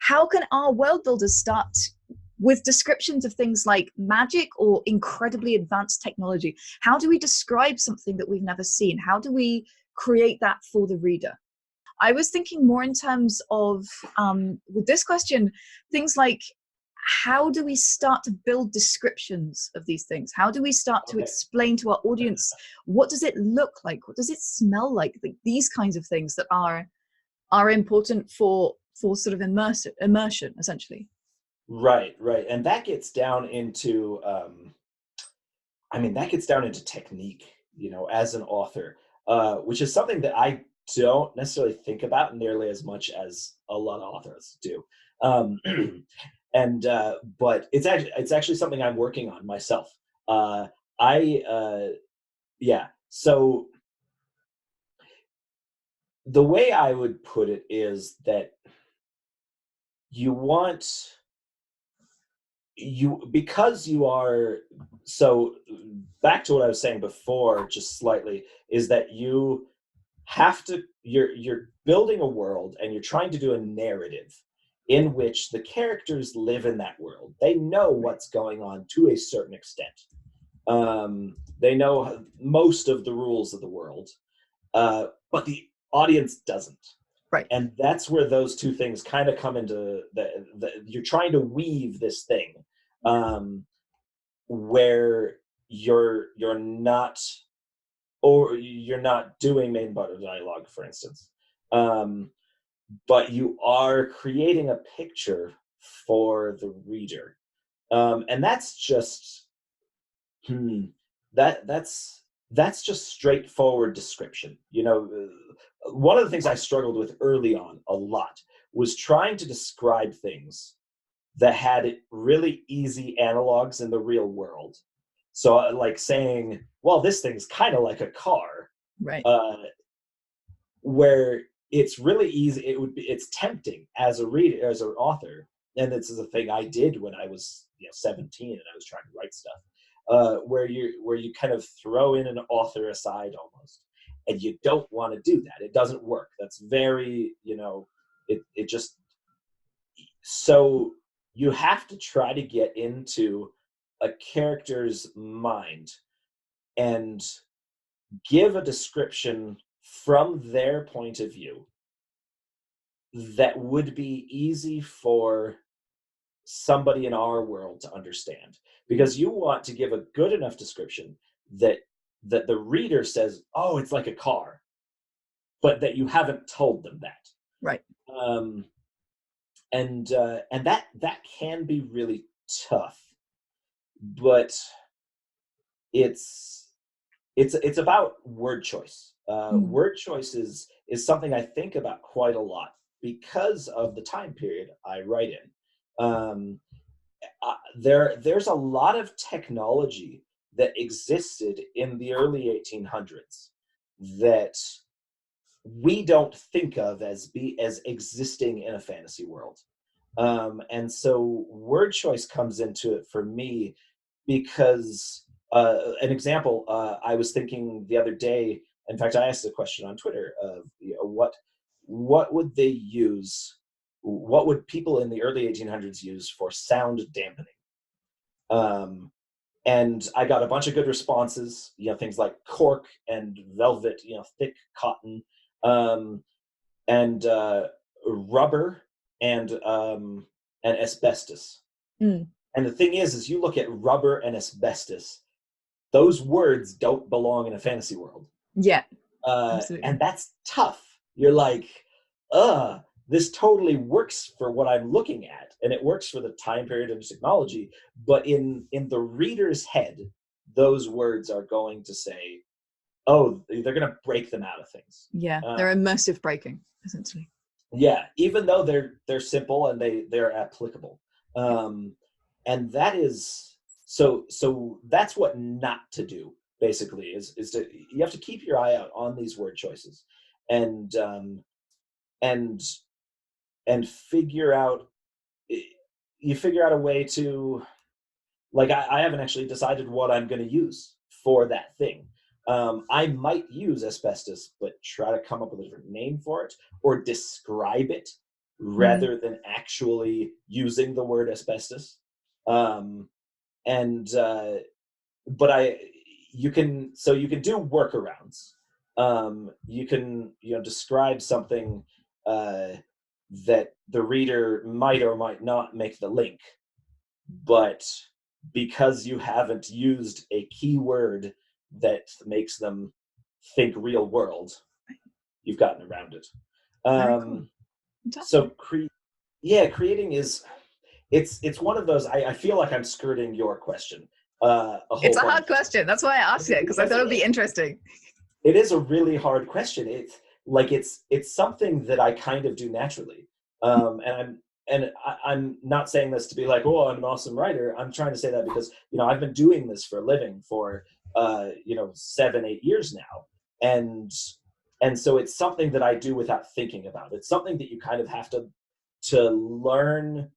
how can our world builders start with descriptions of things like magic or incredibly advanced technology? How do we describe something that we've never seen? How do we create that for the reader? I was thinking more in terms of, with this question, things like, how do we start to build descriptions of these things? How do we start to explain to our audience, what does it look like? What does it smell like? These kinds of things that are important for sort of immersion, essentially. Right. And that gets down into, technique, as an author, which is something that I don't necessarily think about nearly as much as a lot of authors do. But it's actually something I'm working on myself. So the way I would put it is that so back to what I was saying before, just slightly, is that you're building a world and you're trying to do a narrative in which the characters live in that world. They know what's going on to a certain extent. They know most of the rules of the world, but the audience doesn't. Right. And that's where those two things kind of come into you're trying to weave this thing, where you're not doing main body dialogue, for instance, but you are creating a picture for the reader, and that's just that's just straightforward description. One of the things I struggled with early on a lot was trying to describe things that had really easy analogs in the real world. So like saying, well, this thing's kind of like a car, right? Where it's really easy. It's tempting as a reader, as an author. And this is a thing I did when I was 17 and I was trying to write stuff, where you kind of throw in an author aside almost. And you don't want to do that. It doesn't work. That's very, it just, so you have to try to get into a character's mind and give a description from their point of view that would be easy for somebody in our world to understand. Because you want to give a good enough description that the reader says, oh, it's like a car, but that you haven't told them that. Right. And that can be really tough, but it's about word choice. Word choice is something I think about quite a lot because of the time period I write in. There's a lot of technology that existed in the early 1800s that we don't think of as existing in a fantasy world. And so word choice comes into it for me because an example, I was thinking the other day, in fact, I asked a question on Twitter of what would they use, what would people in the early 1800s use for sound dampening? And I got a bunch of good responses, things like cork and velvet, thick cotton, and rubber and asbestos. And the thing is you look at rubber and asbestos, those words don't belong in a fantasy world. Yeah. And that's tough. You're like, this totally works for what I'm looking at, and it works for the time period and technology, but in the reader's head, those words are going to say, oh, they're going to break them out of things. Yeah, they're immersive breaking, essentially. Yeah, even though they're simple and they're applicable. And that is, so that's what not to do, basically, is to, you have to keep your eye out on these word choices and figure out a way to, like, I haven't actually decided what I'm going to use for that thing. I might use asbestos, but try to come up with a different name for it or describe it rather than actually using the word asbestos. And you can do workarounds. You can describe something that the reader might or might not make the link, but because you haven't used a keyword that makes them think real world, you've gotten around it. Cool. So creating is it's one of those. I feel like I'm skirting your question. It's a hard question. That's why I asked it, because I thought it would be interesting. It is a really hard question. It's something that I kind of do naturally. And I'm not saying this to be like, oh, I'm an awesome writer. I'm trying to say that because I've been doing this for a living for 7-8 years now, and so it's something that I do without thinking about. It's something that you kind of have to learn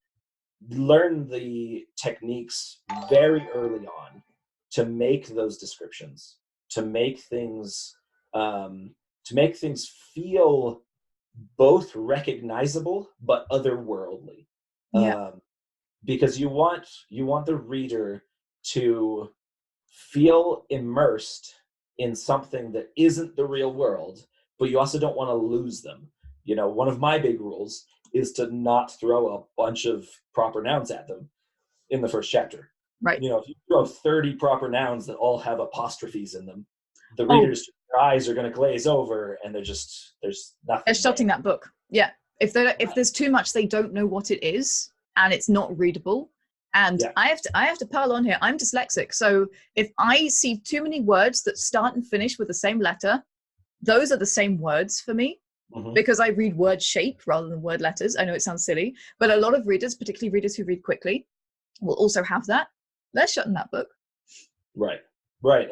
the techniques very early on to make those descriptions, to make things feel both recognizable but otherworldly. Yeah. Because you want the reader to feel immersed in something that isn't the real world, but you also don't want to lose them. One of my big rules is to not throw a bunch of proper nouns at them in the first chapter. Right. If you throw 30 proper nouns that all have apostrophes in them, the readers, their eyes are going to glaze over, and there's nothing. They're shutting that book. Yeah. If there's too much, they don't know what it is, and it's not readable. And yeah. I have to pile on here. I'm dyslexic, so if I see too many words that start and finish with the same letter, those are the same words for me. Mm-hmm. Because I read word shape rather than word letters. I know it sounds silly, but a lot of readers, particularly readers who read quickly, will also have that. They're shutting that book. Right.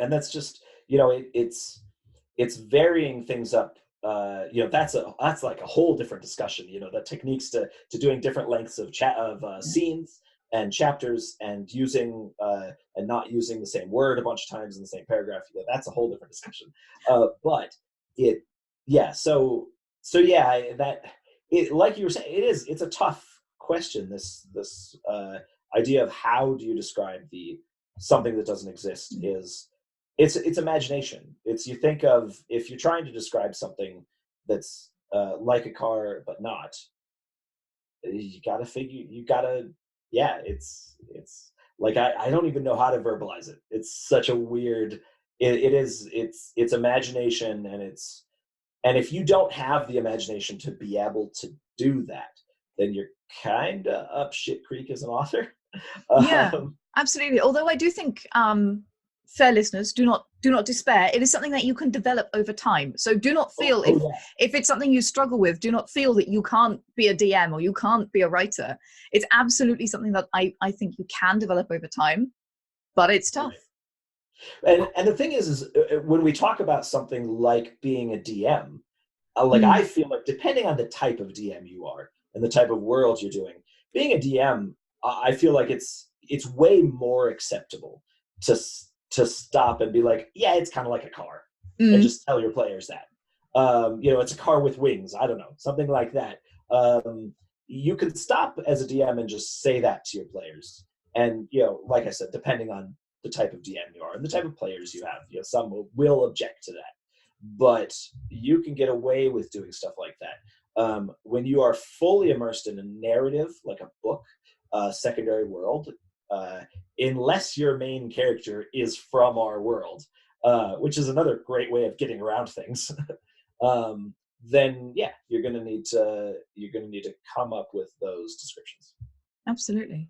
And that's just, it's varying things up. That's like a whole different discussion, the techniques to doing different lengths of scenes and chapters, and using and not using the same word a bunch of times in the same paragraph. That's a whole different discussion. But like you were saying, it's a tough question, this idea of how do you describe something that doesn't exist. It's imagination. You think of, if you're trying to describe something that's like a car but not, it's like, I don't even know how to verbalize it. It's such a weird, it's imagination, and if you don't have the imagination to be able to do that, then you're kind of up shit creek as an author. Yeah, absolutely. Although I do think, fair listeners, do not despair. It is something that you can develop over time. So do not feel if it's something you struggle with, do not feel that you can't be a DM or you can't be a writer. It's absolutely something that I think you can develop over time, but it's tough. And the thing is when we talk about something like being a DM, I feel like, depending on the type of DM you are and the type of world you're doing, being a DM, I feel like it's way more acceptable to stop and be like, yeah, it's kind of like a car, and just tell your players that. It's a car with wings. I don't know, something like that. You can stop as a DM and just say that to your players. And, like I said, depending on the type of DM you are and the type of players you have, some will object to that. But you can get away with doing stuff like that. When you are fully immersed in a narrative, like a book, secondary world, unless your main character is from our world, which is another great way of getting around things, then you're gonna need to come up with those descriptions. Absolutely.